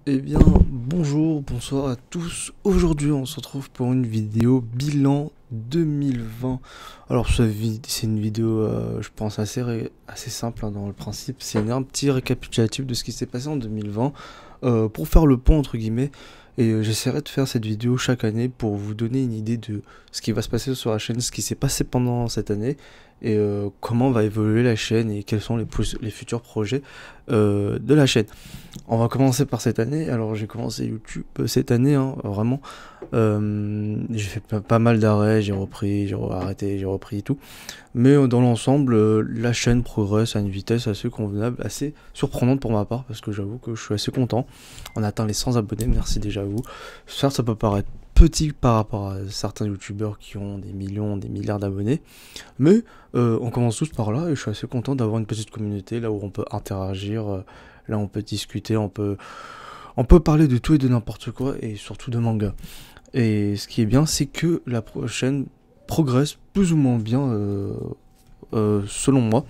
Eh bien, bonjour, bonsoir à tous. Aujourd'hui, on se retrouve pour une vidéo bilan 2020. Alors, c'est une vidéo, je pense, assez simple hein, dans le principe. C'est un petit récapitulatif de ce qui s'est passé en 2020 pour faire le pont, entre guillemets. Et j'essaierai de faire cette vidéo chaque année pour vous donner une idée de ce qui va se passer sur la chaîne, ce qui s'est passé pendant cette année et comment va évoluer la chaîne et quels sont les futurs projets de la chaîne. On va commencer par cette année. Alors j'ai commencé YouTube cette année, hein, vraiment. J'ai fait pas mal d'arrêts, j'ai repris, j'ai arrêté, j'ai repris et tout. Mais dans l'ensemble, la chaîne progresse à une vitesse assez convenable, assez surprenante pour ma part, parce que j'avoue que je suis assez content. On a atteint les 100 abonnés, merci déjà à vous. Certes, ça peut paraître petit par rapport à certains youtubeurs qui ont des millions, des milliards d'abonnés, mais on commence tous par là et je suis assez content d'avoir une petite communauté là où on peut interagir, là où on peut discuter, on peut parler de tout et de n'importe quoi et surtout de manga. Et ce qui est bien, c'est que la prochaine progresse plus ou moins bien selon moi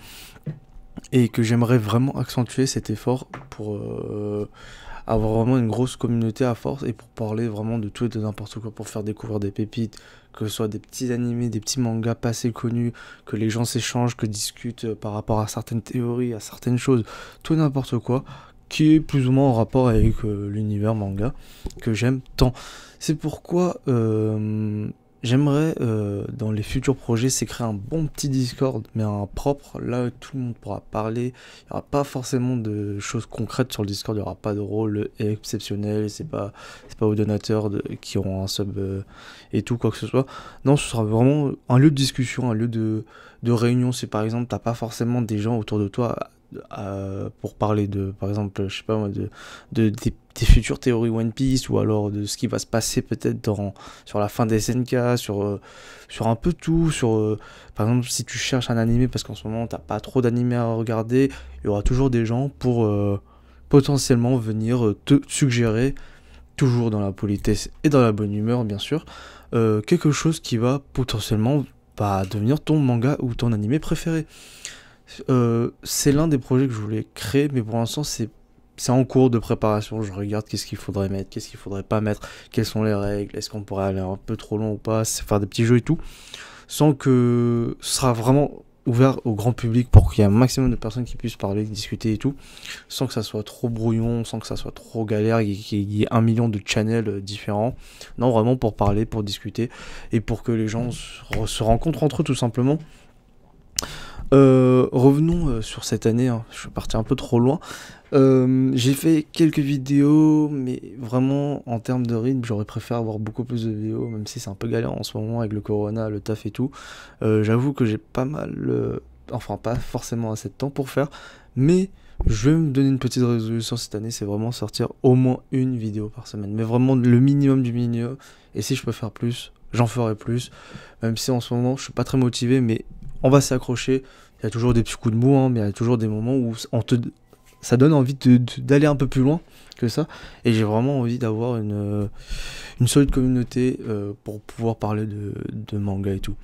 et que j'aimerais vraiment accentuer cet effort pour avoir vraiment une grosse communauté à force et pour parler vraiment de tout et de n'importe quoi, pour faire découvrir des pépites, que ce soit des petits animés, des petits mangas pas assez connus, que les gens s'échangent, que discutent par rapport à certaines théories, à certaines choses, tout et n'importe quoi, qui est plus ou moins en rapport avec l'univers manga que j'aime tant. C'est pourquoi j'aimerais dans les futurs projets c'est créer un bon petit Discord, mais un propre, là où tout le monde pourra parler. Il n'y aura pas forcément de choses concrètes sur le Discord, il n'y aura pas de rôle exceptionnel, c'est pas aux donateurs qui auront un sub et tout, quoi que ce soit. Non, ce sera vraiment un lieu de discussion, un lieu de réunion. Si par exemple t'as pas forcément des gens autour de toi pour parler de, par exemple, je sais pas moi, des futures théories One Piece, ou alors de ce qui va se passer peut-être sur la fin des SNK, sur un peu tout, par exemple, si tu cherches un animé, parce qu'en ce moment, t'as pas trop d'animés à regarder, il y aura toujours des gens pour potentiellement venir te suggérer, toujours dans la politesse et dans la bonne humeur, bien sûr, quelque chose qui va potentiellement devenir ton manga ou ton animé préféré. C'est l'un des projets que je voulais créer, mais pour l'instant, c'est en cours de préparation. Je regarde qu'est-ce qu'il faudrait mettre, qu'est-ce qu'il faudrait pas mettre, quelles sont les règles, est-ce qu'on pourrait aller un peu trop loin ou pas, faire des petits jeux et tout, sans que ce sera vraiment ouvert au grand public pour qu'il y ait un maximum de personnes qui puissent parler, discuter et tout, sans que ça soit trop brouillon, sans que ça soit trop galère, qu'il y ait 1 million de channels différents. Non, vraiment pour parler, pour discuter et pour que les gens se rencontrent entre eux tout simplement. Revenons sur cette année, hein. Je suis parti un peu trop loin. J'ai fait quelques vidéos, mais vraiment en termes de rythme, j'aurais préféré avoir beaucoup plus de vidéos, même si c'est un peu galère en ce moment avec le corona, le taf et tout. J'avoue que j'ai pas mal, enfin pas forcément assez de temps pour faire, mais je vais me donner une petite résolution cette année, c'est vraiment sortir au moins une vidéo par semaine, mais vraiment le minimum du minimum. Et si je peux faire plus, j'en ferai plus, même si en ce moment je suis pas très motivé, mais on va s'accrocher. Il y a toujours des petits coups de mou, hein, mais il y a toujours des moments où ça donne envie d'aller un peu plus loin que ça. Et j'ai vraiment envie d'avoir une solide communauté pour pouvoir parler de manga et tout.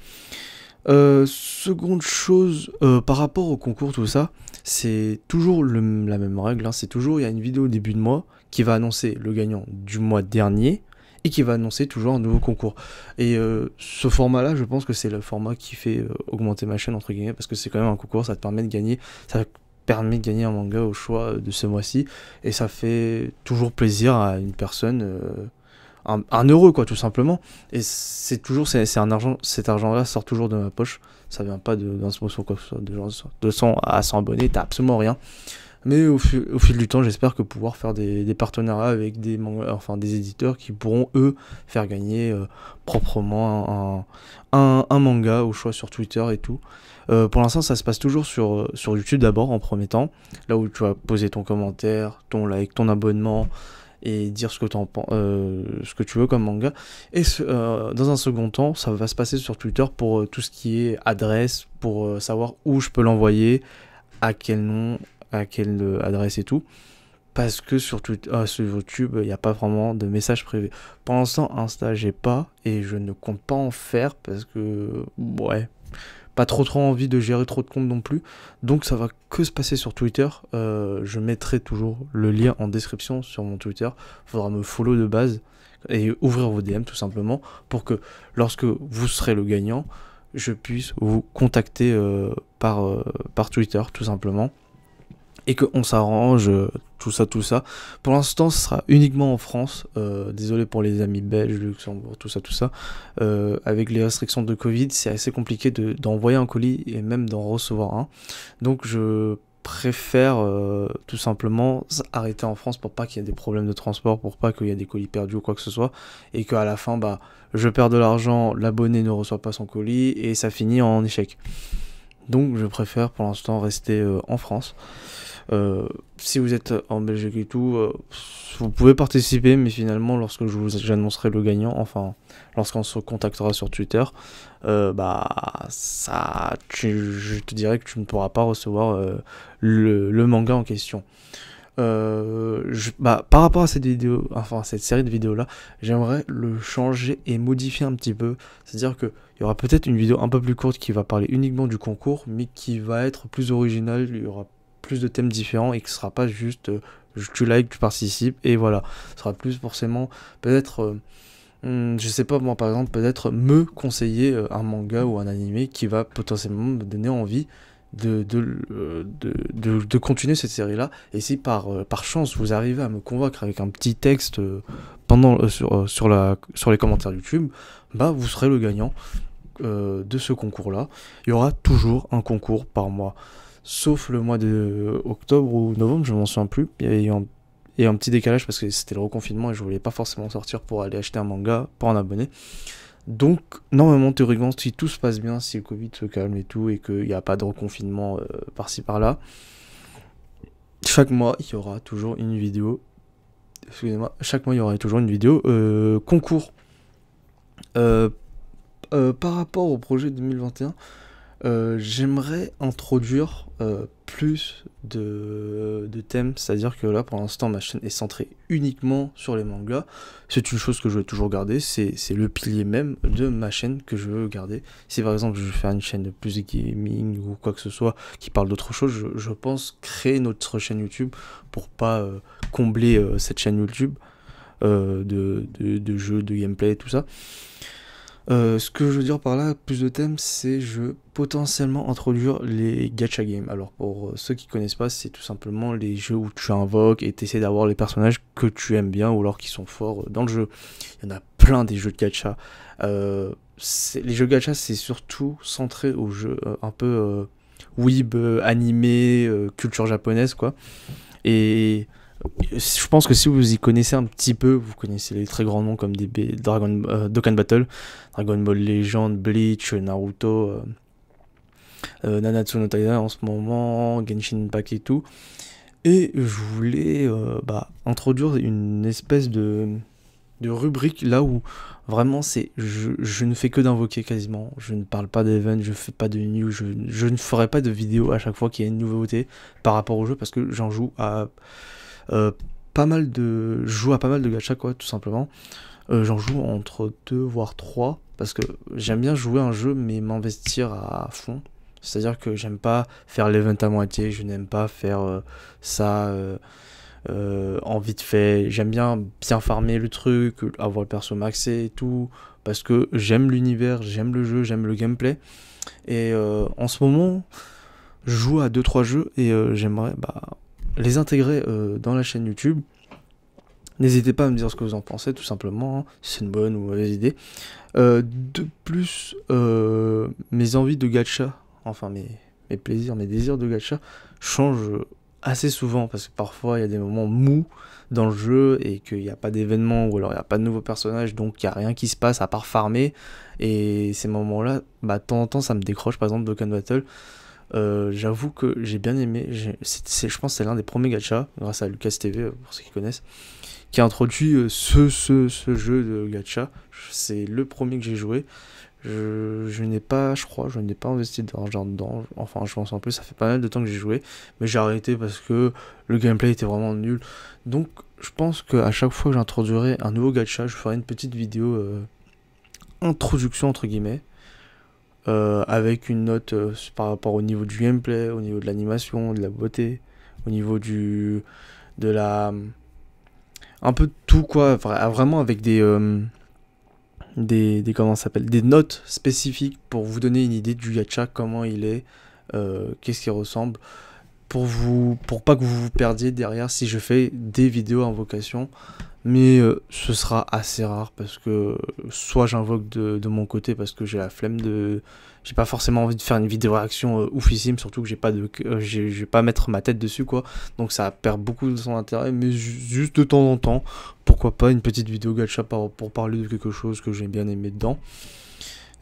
Seconde chose, par rapport au concours, tout ça, c'est toujours la même règle, hein, c'est toujours, il y a une vidéo au début de mois qui va annoncer le gagnant du mois dernier et qui va annoncer toujours un nouveau concours. Et ce format-là, je pense que c'est le format qui fait augmenter ma chaîne, entre guillemets, parce que c'est quand même un concours, ça te permet de gagner, ça permet de gagner un manga au choix de ce mois-ci, et ça fait toujours plaisir à une personne, un heureux quoi, tout simplement. Et c'est un argent, cet argent-là sort toujours de ma poche, ça vient pas d'un sponsor quoi que ce soit, de genre 200 à 100 abonnés, t'as absolument rien. Mais au fil du temps, j'espère que pouvoir faire des partenariats avec enfin, des éditeurs qui pourront, eux, faire gagner proprement un manga au choix sur Twitter et tout. Pour l'instant, ça se passe toujours sur YouTube d'abord, en premier temps, là où tu vas poser ton commentaire, ton like, ton abonnement, et dire ce que tu veux comme manga. Et dans un second temps, ça va se passer sur Twitter pour tout ce qui est adresse, pour savoir où je peux l'envoyer, à quel nom, à quelle adresse et tout, parce que sur YouTube il n'y a pas vraiment de messages privés. Pour l'instant Insta j'ai pas, et je ne compte pas en faire parce que ouais, pas trop envie de gérer trop de comptes non plus, donc ça va que se passer sur Twitter. Je mettrai toujours le lien en description sur mon Twitter, faudra me follow de base et ouvrir vos DM tout simplement pour que lorsque vous serez le gagnant, je puisse vous contacter par Twitter tout simplement et qu'on s'arrange tout ça. Pour l'instant, ce sera uniquement en France. Désolé pour les amis belges, Luxembourg, tout ça. Avec les restrictions de Covid, c'est assez compliqué d'envoyer un colis et même d'en recevoir un. Donc, je préfère tout simplement arrêter en France pour pas qu'il y ait des problèmes de transport, pour pas qu'il y ait des colis perdus ou quoi que ce soit, et qu'à la fin, je perds de l'argent, l'abonné ne reçoit pas son colis et ça finit en échec. Donc, je préfère pour l'instant rester en France. Si vous êtes en Belgique et tout, vous pouvez participer, mais finalement, j'annoncerai le gagnant, enfin, lorsqu'on se contactera sur Twitter, je te dirai que tu ne pourras pas recevoir le manga en question. Par rapport à cette vidéo, enfin cette série de vidéos là, j'aimerais le changer et modifier un petit peu. C'est-à-dire que il y aura peut-être une vidéo un peu plus courte qui va parler uniquement du concours, mais qui va être plus originale. Il y aura plus de thèmes différents et que ce sera pas juste tu likes, tu participes et voilà. Ce sera plus forcément peut-être je sais pas, moi par exemple, peut-être me conseiller un manga ou un animé qui va potentiellement me donner envie de continuer cette série là. Et si par chance vous arrivez à me convaincre avec un petit texte sur les commentaires YouTube, vous serez le gagnant de ce concours là. Il y aura toujours un concours par mois, sauf le mois de octobre ou novembre, je m'en souviens plus. Il y a eu un petit décalage parce que c'était le reconfinement et je voulais pas forcément sortir pour aller acheter un manga pour un abonné. Donc, normalement, théoriquement, si tout se passe bien, si le Covid se calme et tout, et qu'il n'y a pas de reconfinement par-ci par-là, chaque mois, il y aura toujours une vidéo. Excusez-moi, chaque mois, il y aura toujours une vidéo concours. Par rapport au projet 2021, j'aimerais introduire plus de thèmes, c'est-à-dire que là pour l'instant ma chaîne est centrée uniquement sur les mangas. C'est une chose que je veux toujours garder, c'est le pilier même de ma chaîne que je veux garder. Si par exemple je veux faire une chaîne de plus gaming ou quoi que ce soit qui parle d'autre chose, je pense créer notre chaîne YouTube pour pas combler cette chaîne YouTube de jeux, de gameplay et tout ça. Ce que je veux dire par là, plus de thèmes, c'est potentiellement introduire les gacha games. Alors pour ceux qui connaissent pas, c'est tout simplement les jeux où tu invoques et tu essaies d'avoir les personnages que tu aimes bien ou alors qui sont forts dans le jeu. Il y en a plein des jeux de gacha. Les jeux gacha, c'est surtout centré aux jeux un peu weeb, animé, culture japonaise quoi. Et je pense que si vous y connaissez un petit peu, vous connaissez les très grands noms comme Dokkan Battle, Dragon Ball Legend, Bleach, Naruto, Nanatsu no Taizai en ce moment, Genshin Impact et tout. Et je voulais introduire une espèce de rubrique là où vraiment je ne fais que d'invoquer quasiment. Je ne parle pas d'event, je fais pas de news, je ne ferai pas de vidéo à chaque fois qu'il y a une nouveauté par rapport au jeu parce que j'en joue à pas mal de gacha quoi, tout simplement. J'en joue entre 2 voire 3 parce que j'aime bien jouer un jeu mais m'investir à fond. C'est à dire que j'aime pas faire l'event à moitié, je n'aime pas faire ça en vite fait. J'aime bien farmer le truc, avoir le perso maxé et tout, parce que j'aime l'univers, j'aime le jeu, j'aime le gameplay. Et en ce moment je joue à 2-3 jeux et j'aimerais les intégrer dans la chaîne YouTube. N'hésitez pas à me dire ce que vous en pensez, tout simplement, si c'est une bonne ou mauvaise idée. De plus, mes envies de gacha, enfin mes plaisirs, mes désirs de gacha changent assez souvent, parce que parfois il y a des moments mous dans le jeu et qu'il n'y a pas d'événement ou alors il n'y a pas de nouveaux personnages, donc il n'y a rien qui se passe à part farmer. Et ces moments-là, de temps en temps ça me décroche, par exemple Dokkan Battle. J'avoue que j'ai bien aimé, je pense que c'est l'un des premiers gachas, grâce à Lucas TV, pour ceux qui connaissent, qui a introduit ce jeu de gacha. C'est le premier que j'ai joué. Je n'ai pas investi d'argent dedans, enfin je pense en plus, ça fait pas mal de temps que j'ai joué, mais j'ai arrêté parce que le gameplay était vraiment nul. Donc je pense qu'à chaque fois que j'introduirai un nouveau gacha, je ferai une petite vidéo introduction entre guillemets, avec une note par rapport au niveau du gameplay, au niveau de l'animation, de la beauté, au niveau de la un peu de tout quoi, vraiment avec des comment ça s'appelle, des notes spécifiques pour vous donner une idée du gacha, comment il est, qu'est-ce qu'il ressemble, pour pas que vous vous perdiez derrière si je fais des vidéos invocation. Mais ce sera assez rare parce que soit j'invoque de mon côté parce que j'ai la flemme j'ai pas forcément envie de faire une vidéo réaction oufissime, surtout que je vais pas mettre ma tête dessus quoi, donc ça perd beaucoup de son intérêt, mais juste de temps en temps, pourquoi pas une petite vidéo gacha pour parler de quelque chose que j'ai bien aimé dedans.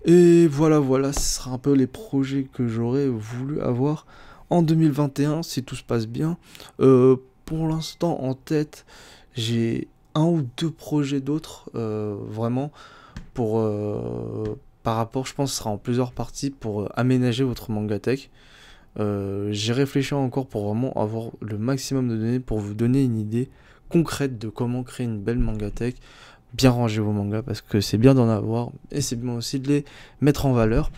Et voilà, ce sera un peu les projets que j'aurais voulu avoir en 2021 si tout se passe bien. Pour l'instant en tête, j'ai un ou deux projets d'autres, vraiment, pour, par rapport, je pense, ce sera en plusieurs parties pour aménager votre Mangatech. J'ai réfléchi encore pour vraiment avoir le maximum de données pour vous donner une idée concrète de comment créer une belle Mangatech, bien ranger vos mangas parce que c'est bien d'en avoir et c'est bien aussi de les mettre en valeur.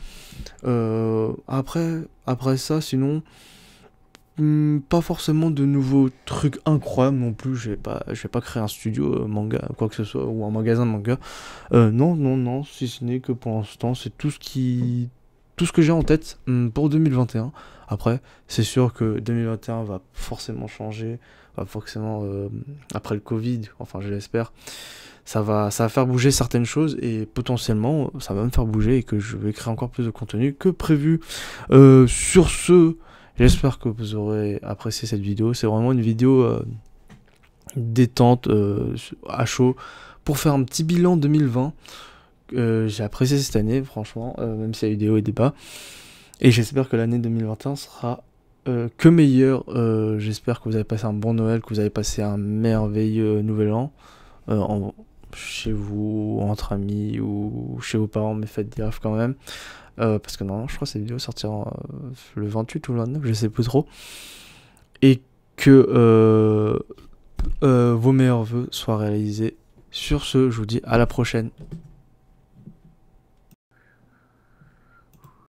Après ça, sinon, pas forcément de nouveaux trucs incroyables non plus. Je vais pas créer un studio manga, quoi que ce soit, ou un magasin de manga. Non, si ce n'est que pour l'instant, c'est tout ce que j'ai en tête pour 2021. Après, c'est sûr que 2021 va forcément changer, va forcément, après le Covid, enfin je l'espère, ça va faire bouger certaines choses et potentiellement ça va me faire bouger et que je vais créer encore plus de contenu que prévu. Sur ce, j'espère que vous aurez apprécié cette vidéo. C'est vraiment une vidéo détente, à chaud, pour faire un petit bilan 2020. J'ai apprécié cette année, franchement, même s'il y a eu des hauts et des bas. Et j'espère que l'année 2021 sera que meilleure. J'espère que vous avez passé un bon Noël, que vous avez passé un merveilleux Nouvel An. Chez vous, entre amis ou chez vos parents, mais faites gaffe quand même. Parce que non, je crois que cette vidéo sortira le 28 ou le 29, je sais plus trop. Et que vos meilleurs vœux soient réalisés. Sur ce, je vous dis à la prochaine.